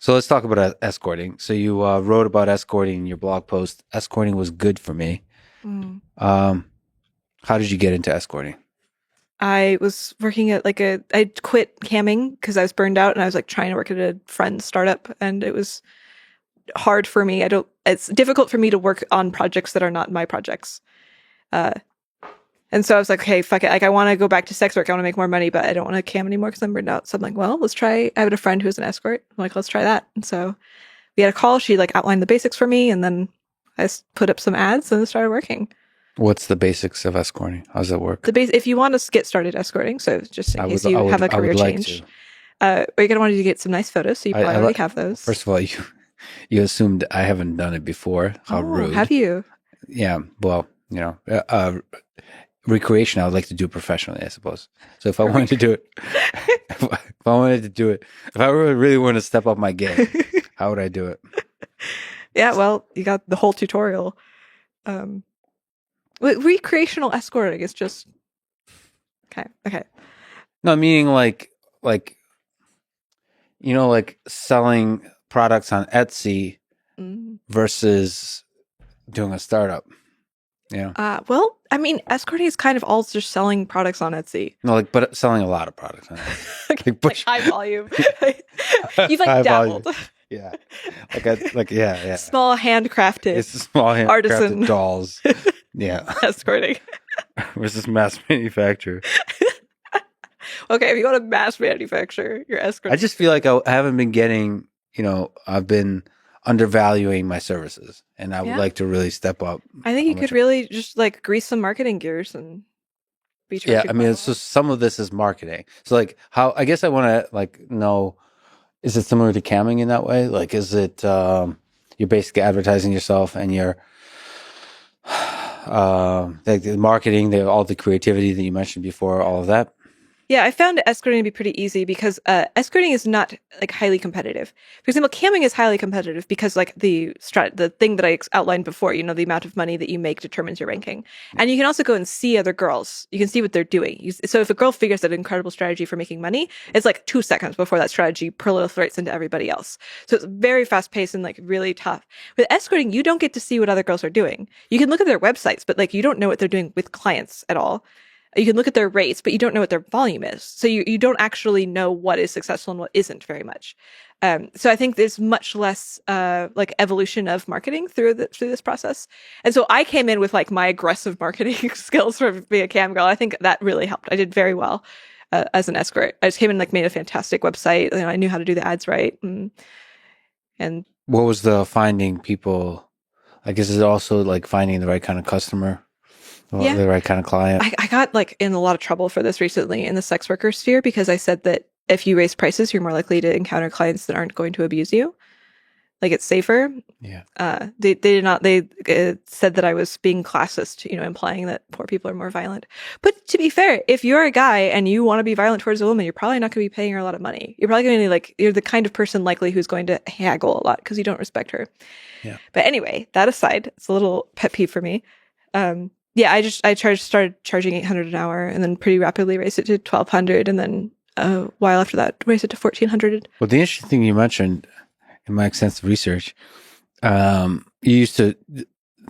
So let's talk about escorting. So you wrote about escorting in your blog post. Escorting was good for me. Mm. How did you get into escorting? I was working at I quit camming because I was burned out and I was like trying to work at a friend's startup and it was hard for me. It's difficult for me to work on projects that are not my projects. And so I was like, okay, fuck it. Like, I want to go back to sex work. I want to make more money, but I don't want to cam anymore because I'm burned out. So I'm like, well, let's try. I had a friend who was an escort. I'm like, let's try that. And so we had a call. She like outlined the basics for me. And then I put up some ads and started working. What's the basics of escorting? How does that work? If you want to get started escorting, so just in case you have a career change, you're going to want to get some nice photos. So you probably already have those. First of all, you assumed I haven't done it before. How rude. Have you? Yeah. Well, recreation, I would like to do it professionally, I suppose. So if I wanted to do it, if I really want to step up my game, how would I do it? Yeah, well, you got the whole tutorial. Recreational escorting is just okay. No, meaning like selling products on Etsy versus doing a startup. Yeah. Well, I mean, escorting is kind of all just selling products on Etsy. No, but selling a lot of products on Etsy. like high volume. You've like dabbled. Volume. Yeah. Yeah. Small handcrafted. It's small handcrafted artisan dolls. Yeah. Escorting. Versus mass manufacture. Okay, if you want to mass manufacture your escort. I just feel like I haven't been getting, I've been undervaluing my services and I would like to really step up. I think you could really just like grease some marketing gears and be charging. Yeah, I mean, it's just some of this is marketing. So like I guess I want to know, is it similar to camming in that way? Like, is it, you're basically advertising yourself and you're, like the marketing, all the creativity that you mentioned before, all of that? Yeah, I found escorting to be pretty easy because escorting is not like highly competitive. For example, camming is highly competitive because like the thing that I outlined before, the amount of money that you make determines your ranking. And you can also go and see other girls. You can see what they're doing. So if a girl figures out an incredible strategy for making money, it's like 2 seconds before that strategy proliferates into everybody else. So it's very fast paced and like really tough. With escorting, you don't get to see what other girls are doing. You can look at their websites, but like you don't know what they're doing with clients at all. You can look at their rates, but you don't know what their volume is. So you don't actually know what is successful and what isn't very much. So I think there's much less like evolution of marketing through this process. And so I came in with like my aggressive marketing skills for being a cam girl. I think that really helped. I did very well as an escort. I just came in and like made a fantastic website. I knew how to do the ads right. And what was the finding people? I guess it's also like finding the right kind of customer. Yeah. The right kind of client. I got like in a lot of trouble for this recently in the sex worker sphere because I said that if you raise prices, you're more likely to encounter clients that aren't going to abuse you. Like it's safer. Yeah. They did not. They said that I was being classist, implying that poor people are more violent. But to be fair, if you're a guy and you want to be violent towards a woman, you're probably not going to be paying her a lot of money. You're probably going to you're the kind of person likely who's going to haggle a lot because you don't respect her. Yeah. But anyway, that aside, it's a little pet peeve for me. Yeah, I started charging $800 an hour and then pretty rapidly raised it to $1,200 and then a while after that raised it to $1,400. Well, the interesting thing you mentioned in my extensive research, you used to do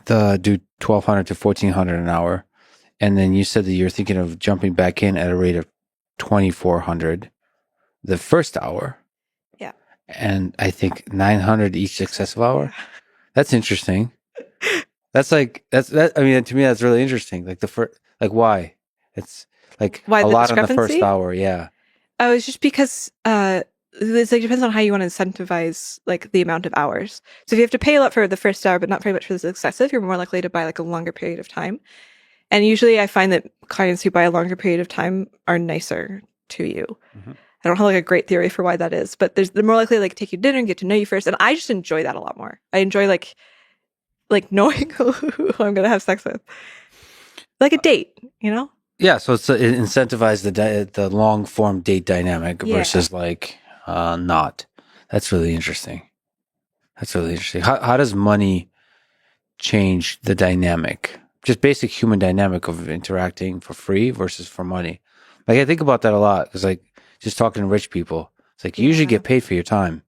$1,200 to $1,400 an hour, and then you said that you're thinking of jumping back in at a rate of $2,400 the first hour. Yeah, and I think $900 each successive hour. That's interesting. That's like that. I mean, to me, that's really interesting. Like why? It's like why a lot in the first hour. Yeah. Oh, it's just because it's like depends on how you want to incentivize like the amount of hours. So if you have to pay a lot for the first hour, but not very much for the successive, you're more likely to buy like a longer period of time. And usually, I find that clients who buy a longer period of time are nicer to you. Mm-hmm. I don't have like a great theory for why that is, but they're more likely to like take you to dinner and get to know you first. And I just enjoy that a lot more. I enjoy like knowing who I'm going to have sex with. Like a date, Yeah, so it's incentivize the long form date dynamic versus like not. That's really interesting. How does money change the dynamic? Just basic human dynamic of interacting for free versus for money. Like I think about that a lot because like just talking to rich people, it's like you usually get paid for your time.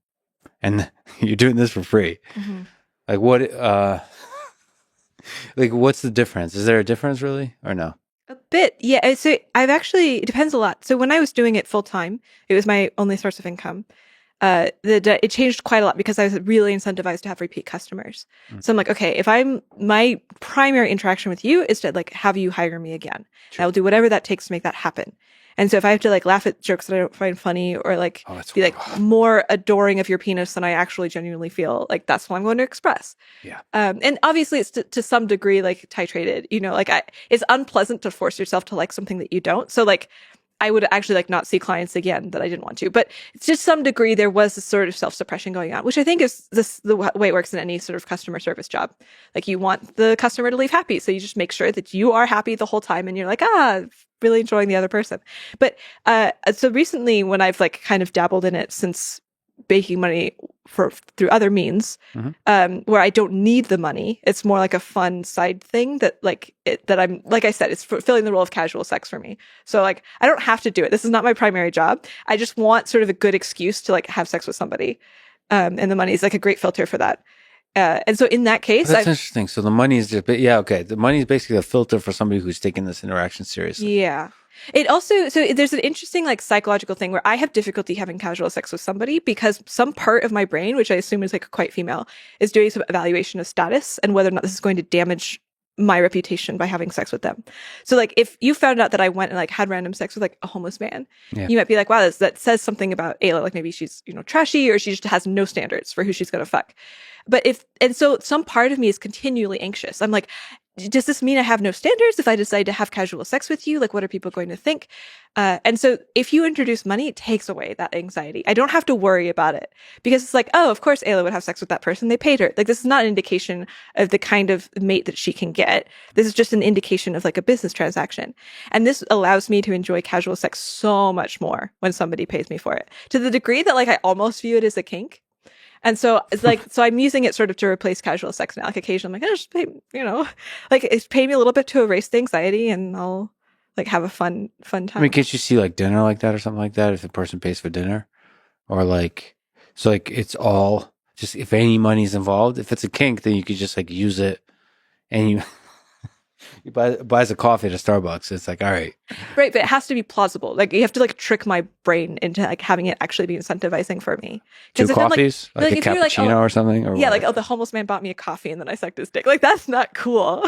and you're doing this for free. Like what? Like what's the difference? Is there a difference really, or no? A bit, yeah. So it depends a lot. So when I was doing it full time, it was my only source of income. It changed quite a lot because I was really incentivized to have repeat customers. So I'm like, okay, if my primary interaction with you is to like have you hire me again, I will do whatever that takes to make that happen. And so if I have to like laugh at jokes that I don't find funny or like be like more adoring of your penis than I actually genuinely feel, like that's what I'm going to express. Yeah. And obviously it's to some degree like titrated, like it's unpleasant to force yourself to like something that you don't. So like I would actually like not see clients again that I didn't want to, but it's just some degree there was this sort of self-suppression going on, which I think is the way it works in any sort of customer service job. Like you want the customer to leave happy. So you just make sure that you are happy the whole time and you're like, really enjoying the other person. But so recently when I've like kind of dabbled in it since making money through other means, where I don't need the money, it's more like a fun side thing that I'm, like I said, it's fulfilling the role of casual sex for me. So like I don't have to do it. This is not my primary job. I just want sort of a good excuse to like have sex with somebody, and the money is like a great filter for that. And so in that case, that's interesting. So the money is just, okay. The money is basically a filter for somebody who's taking this interaction seriously. Yeah. It also, so there's an interesting like psychological thing where I have difficulty having casual sex with somebody because some part of my brain, which I assume is like quite female, is doing some evaluation of status and whether or not this is going to damage my reputation by having sex with them. So like if you found out that I went and like had random sex with like a homeless man, you might be like, wow, that says something about Aella. Like maybe she's, trashy or she just has no standards for who she's going to fuck. But so some part of me is continually anxious. I'm like, does this mean I have no standards if I decide to have casual sex with you? Like, what are people going to think? And so if you introduce money, it takes away that anxiety. I don't have to worry about it because it's like, oh, of course Aella would have sex with that person. They paid her. Like, this is not an indication of the kind of mate that she can get. This is just an indication of like a business transaction. And this allows me to enjoy casual sex so much more when somebody pays me for it, to the degree that like I almost view it as a kink. And so it's like, so I'm using it sort of to replace casual sex now. Like occasionally I'm like, just pay, like it's pay me a little bit to erase the anxiety and I'll like have a fun time. I mean, can't you see like dinner like that or something like that if the person pays for dinner? Or like, so like it's all just, if any money's involved, if it's a kink, then you could just like use it and you buys a coffee at a Starbucks. It's like, all right. Right. But it has to be plausible. Like you have to like trick my brain into like having it actually be incentivizing for me. 2 coffees? Like a cappuccino or something? Or yeah. What? Like, the homeless man bought me a coffee and then I sucked his dick. Like that's not cool. All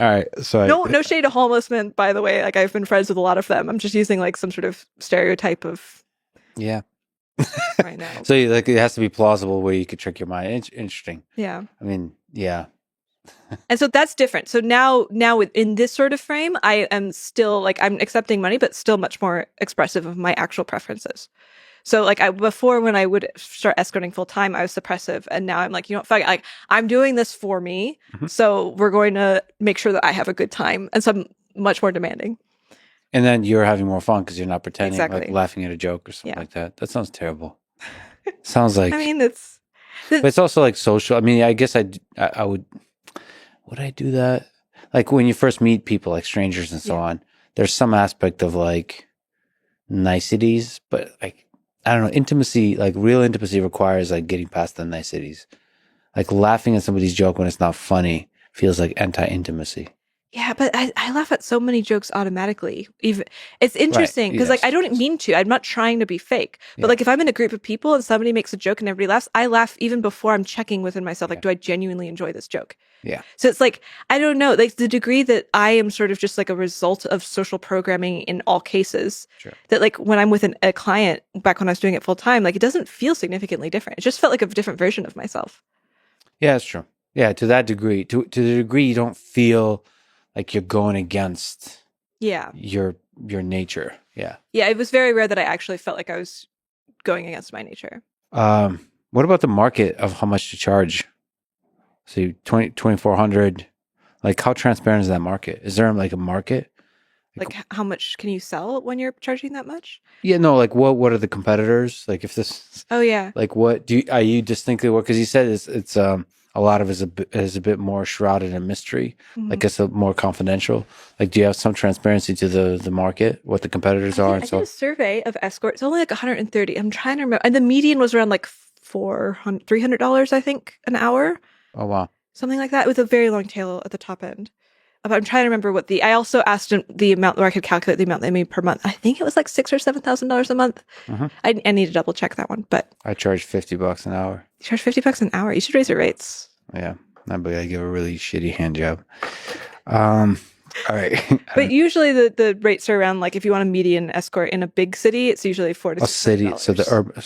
right. So no shade of homeless men, by the way. Like I've been friends with a lot of them. I'm just using like some sort of stereotype of. Yeah. Right now. So like it has to be plausible where you could trick your mind. Interesting. Yeah. I mean, yeah. And so that's different. So now in this sort of frame, I am still like, I'm accepting money, but still much more expressive of my actual preferences. So like before when I would start escorting full time, I was suppressive. And now I'm like, fuck it. Like I'm doing this for me. So we're going to make sure that I have a good time. And so I'm much more demanding. And then you're having more fun because you're not pretending, exactly. like laughing at a joke or something like that. That sounds terrible. Sounds like, I mean, but it's also like social. I mean, I guess I would I do that? Like when you first meet people, like strangers and so on, there's some aspect of like niceties, but like, I don't know, intimacy, like real intimacy requires like getting past the niceties. Like laughing at somebody's joke when it's not funny feels like anti-intimacy. Yeah, but I laugh at so many jokes automatically. Even it's interesting because like I don't mean to. I'm not trying to be fake. But like if I'm in a group of people and somebody makes a joke and everybody laughs, I laugh even before I'm checking within myself. Like, do I genuinely enjoy this joke? Yeah. So it's like I don't know, like the degree that I am sort of just like a result of social programming in all cases. Sure. That like when I'm with a client back when I was doing it full time, like it doesn't feel significantly different. It just felt like a different version of myself. Yeah, that's true. Yeah, to that degree, to the degree you don't feel like you're going against your nature. Yeah. Yeah, it was very rare that I actually felt like I was going against my nature. What about the market of how much to charge? So 2,400, like how transparent is that market? Is there like a market? Like how much can you sell when you're charging that much? Yeah, no, like what are the competitors? Like if this like what are you distinctly what, because you said it's a lot of it is a bit more shrouded in mystery. Like it's a more confidential. Like, do you have some transparency to the market, what the competitors are? I did a survey of escorts. It's only like 130. I'm trying to remember. And the median was around like $300, I think, an hour. Oh wow. Something like that, with a very long tail at the top end. But I'm trying to remember I also asked him the amount where I could calculate the amount they made per month. I think it was like $6,000 or $7,000 a month. Mm-hmm. I need to double check that one, but I charge $50 an hour. You charge $50 an hour. You should raise your rates. Yeah, I give a really shitty hand job. All right. But usually the rates are around, like, if you want a median escort in a big city, it's usually $400 to $600. City, so the urban,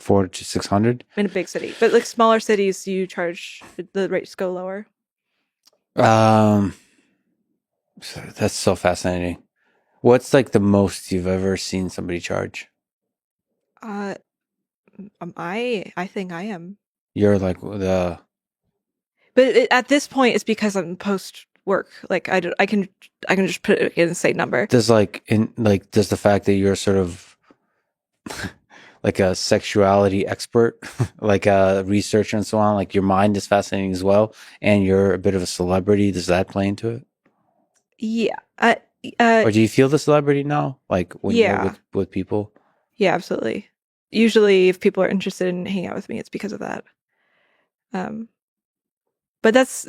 four to 600 in a big city. But like smaller cities, the rates go lower. So that's so fascinating. What's like the most you've ever seen somebody charge? I think I am. You're like But at this point, it's because I'm post work. Like I can just put it in an insane number. does the fact that you're sort of like a sexuality expert, like a researcher and so on, like your mind is fascinating as well, and you're a bit of a celebrity. Does that play into it? Yeah. Or do you feel the celebrity now, like when you're with people? Yeah, absolutely. Usually, if people are interested in hanging out with me, it's because of that. But that's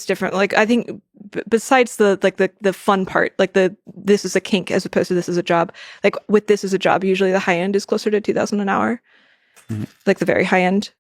different. Like, I think besides the fun part, like this is a kink as opposed to this is a job. Like with this is a job, usually the high end is closer to $2,000 an hour, like the very high end.